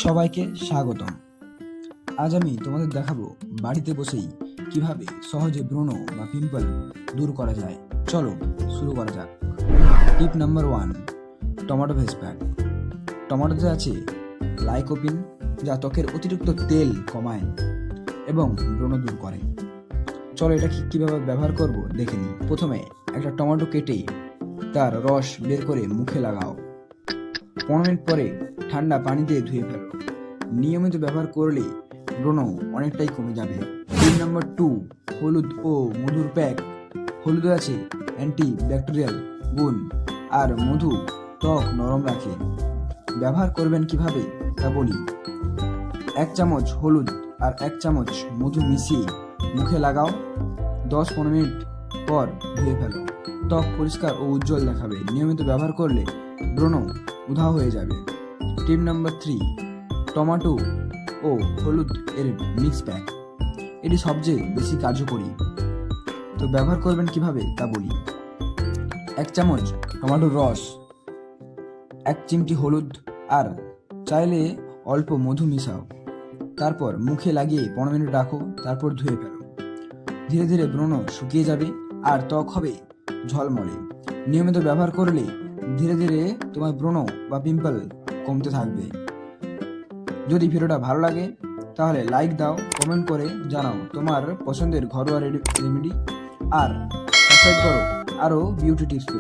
সবাইকে স্বাগতম। আজ আমি তোমাদের দেখাবো বাড়িতে বসেই কিভাবে সহজে ব্রণ বা পিম্পল দূর করা যায়। চলো শুরু করা যাক। টিপ নাম্বার 1, টমেটো ফেস প্যাক। টমেটোতে আছে লাইকোপিন, যা ত্বকের অতিরিক্ত তেল কমায় এবং ব্রণ দূর করে। চলো এটা কিভাবে ব্যবহার করব দেখে নিই। প্রথমে একটা টমেটো কেটে তার রস বের করে মুখে লাগাও। 15 মিনিট পরে ঠান্ডা পানি দিয়ে ধুয়ে ফেলো। নিয়মিত ব্যবহার করলে ব্রণ অনেকটাই কমে যাবে। টিপ নাম্বার 2, হলুদ ও মধুর প্যাক। হলুদে আছে অ্যান্টি ব্যাকটেরিয়াল গুণ আর মধু ত্বক নরম রাখে। ব্যবহার করবেন কিভাবে তা বলি। 1 চামচ হলুদ আর 1 চামচ মধু মিশিয়ে মুখে লাগাও। 10-15 মিনিট পর ধুয়ে ফেলো। ত্বক পরিষ্কার ও উজ্জ্বল দেখাবে। নিয়মিত ব্যবহার করলে ব্রণ উধাও হয়ে যাবে। টিপ নাম্বার 3, টমেটো ও হলুদ এর মিক্স প্যাক। এটি সবচেয়ে বেশি কার্যকরী। তো ব্যবহার করবেন কিভাবে তা বলি। 1 চামচ টমেটোর রস, 1 চিমটি হলুদ আর চাইলে অল্প মধু মিশাও। তারপর মুখে লাগিয়ে 15 মিনিট রাখো, তারপর ধুয়ে ফেলো। ধীরে ধীরে ব্রণ শুকিয়ে যাবে আর ত্বক হবে ঝলমলে। নিয়মিত ব্যবহার করলে ধীরে ধীরে তোমার ব্রণ বা পিম্পল কমতে থাকবে। যদি ভিডিওটা ভালো লাগে তাহলে লাইক দাও, কমেন্ট করে জানাও তোমার পছন্দের ঘরোয়া রেমেডি আর সাবস্ক্রাইব করো আরও বিউটি টিপস।